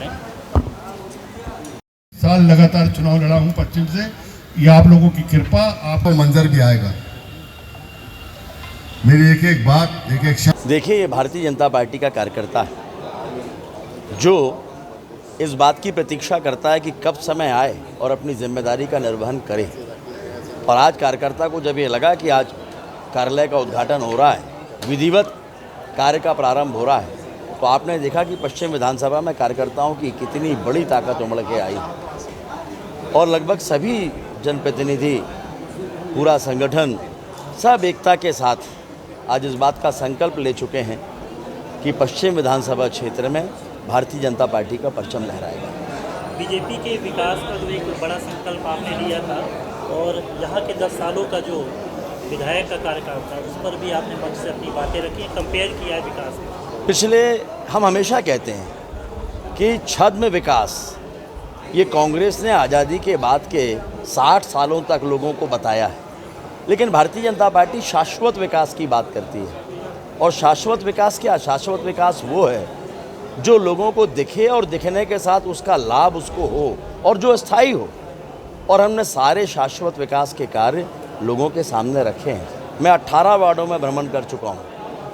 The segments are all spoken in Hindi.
करें। साल लगातार चुनाव लड़ा हूं पश्चिम से, ये आप लोगों की कृपा, आपको मंजर भी आएगा। मेरी एक एक बात, एक एक शब्द। देखिए, ये भारतीय जनता पार्टी का कार्यकर्ता है जो इस बात की प्रतीक्षा करता है कि कब समय आए और अपनी जिम्मेदारी का निर्वहन करे। और आज कार्यकर्ता को जब ये लगा कि आज कार्यालय का उद्घाटन हो रहा है, विधिवत कार्य का प्रारंभ हो रहा है, तो आपने देखा कि पश्चिम विधानसभा में कार्यकर्ताओं की कितनी बड़ी ताकत उमड़ के आई और लगभग सभी जनप्रतिनिधि, पूरा संगठन, सब एकता के साथ आज इस बात का संकल्प ले चुके हैं कि पश्चिम विधानसभा क्षेत्र में भारतीय जनता पार्टी का परचम लहराएगा। बीजेपी के विकास का जो एक बड़ा संकल्प आपने लिया था और यहाँ के 10 सालों का जो विधायक का कार्यकाल था, उस पर भी आपने मंच से अपनी बातें रखी, कंपेयर किया है विकास में। पिछले हम हमेशा कहते हैं कि छद्म विकास ये कांग्रेस ने आज़ादी के बाद के 60 सालों तक लोगों को बताया है, लेकिन भारतीय जनता पार्टी शाश्वत विकास की बात करती है। और शाश्वत विकास क्या? शाश्वत विकास वो है जो लोगों को दिखे और दिखने के साथ उसका लाभ उसको हो और जो स्थायी हो। और हमने सारे शाश्वत विकास के कार्य लोगों के सामने रखे हैं। मैं 18 वार्डों में भ्रमण कर चुका हूँ,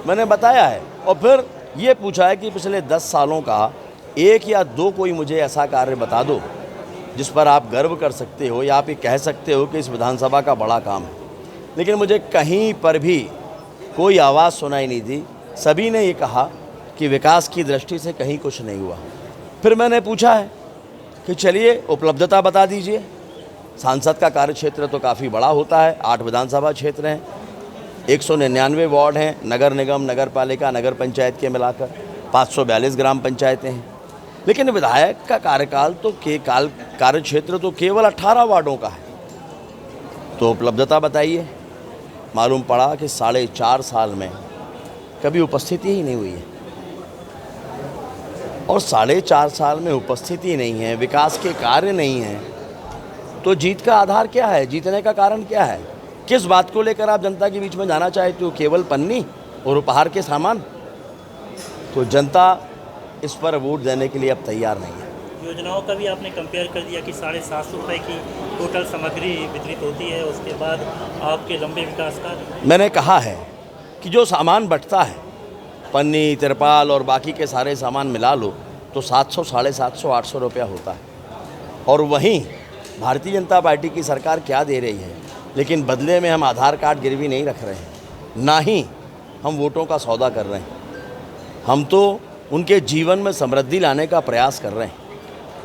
मैंने बताया है। और फिर ये पूछा है कि पिछले 10 सालों का 1 या 2 कोई मुझे ऐसा कार्य बता दो जिस पर आप गर्व कर सकते हो या आप ये कह सकते हो कि इस विधानसभा का बड़ा काम है। लेकिन मुझे कहीं पर भी कोई आवाज़ सुनाई नहीं दी। सभी ने ये कहा कि विकास की दृष्टि से कहीं कुछ नहीं हुआ। फिर मैंने पूछा है कि चलिए उपलब्धता बता दीजिए। सांसद का कार्यक्षेत्र तो काफ़ी बड़ा होता है, 8 विधानसभा क्षेत्र हैं, 199 वार्ड हैं, नगर निगम, नगर पालिका, नगर पंचायत के मिलाकर 542 ग्राम पंचायतें हैं। लेकिन विधायक का कार्यकाल तो कार्यक्षेत्र तो केवल 18 वार्डों का है। तो उपलब्धता बताइए। मालूम पड़ा कि 4.5 साल में कभी उपस्थिति ही नहीं हुई है। और 4.5 साल में उपस्थिति नहीं है, विकास के कार्य नहीं हैं, तो जीत का आधार क्या है? जीतने का कारण क्या है? किस बात को लेकर आप जनता के बीच में जाना चाहते हो? केवल पन्नी और उपहार के सामान? तो जनता इस पर वोट देने के लिए अब तैयार नहीं है। योजनाओं का भी आपने कंपेयर कर दिया कि 750 रुपये की टोटल सामग्री वितरित होती है, उसके बाद आपके लंबे विकास का। मैंने कहा है कि जो सामान बंटता है, पन्नी, तिरपाल और बाकी के सारे सामान मिला लो तो 700, 750, 800 रुपया होता है। और वहीं भारतीय जनता पार्टी की सरकार क्या दे रही है? लेकिन बदले में हम आधार कार्ड गिरवी नहीं रख रहे हैं, ना ही हम वोटों का सौदा कर रहे हैं। हम तो उनके जीवन में समृद्धि लाने का प्रयास कर रहे हैं।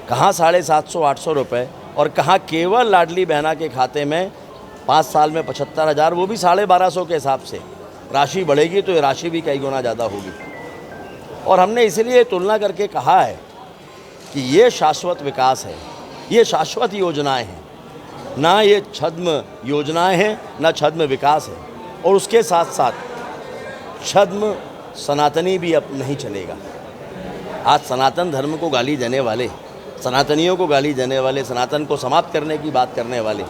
कहाँ 750, 800 रुपये और कहाँ केवल लाडली बहना के खाते में 5 साल में 75,000, वो भी 1250 के हिसाब से। राशि बढ़ेगी तो ये राशि भी कई गुना ज़्यादा होगी। और हमने इसलिए तुलना करके कहा है कि ये शाश्वत विकास है, ये शाश्वत योजनाएं हैं, ना ये छद्म योजनाएं हैं, ना छद्म विकास है। और उसके साथ साथ छद्म सनातनी भी अब नहीं चलेगा। आज सनातन धर्म को गाली देने वाले, सनातनियों को गाली देने वाले, सनातन को समाप्त करने की बात करने वाले,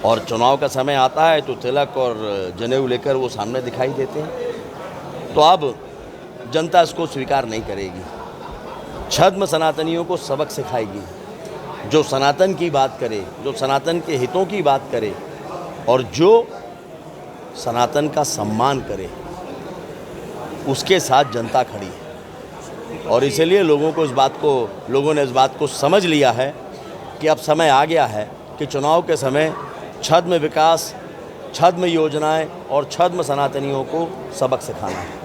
और चुनाव का समय आता है तो तिलक और जनेऊ लेकर वो सामने दिखाई देते हैं। तो अब जनता इसको स्वीकार नहीं करेगी। छद्म सनातनियों को सबक सिखाएगी। जो सनातन की बात करे, जो सनातन के हितों की बात करे और जो सनातन का सम्मान करे, उसके साथ जनता खड़ी है। और इसलिए लोगों ने इस बात को समझ लिया है कि अब समय आ गया है कि चुनाव के समय छद्म विकास, छद्म योजनाएं और छद्म सनातनियों को सबक सिखाना है।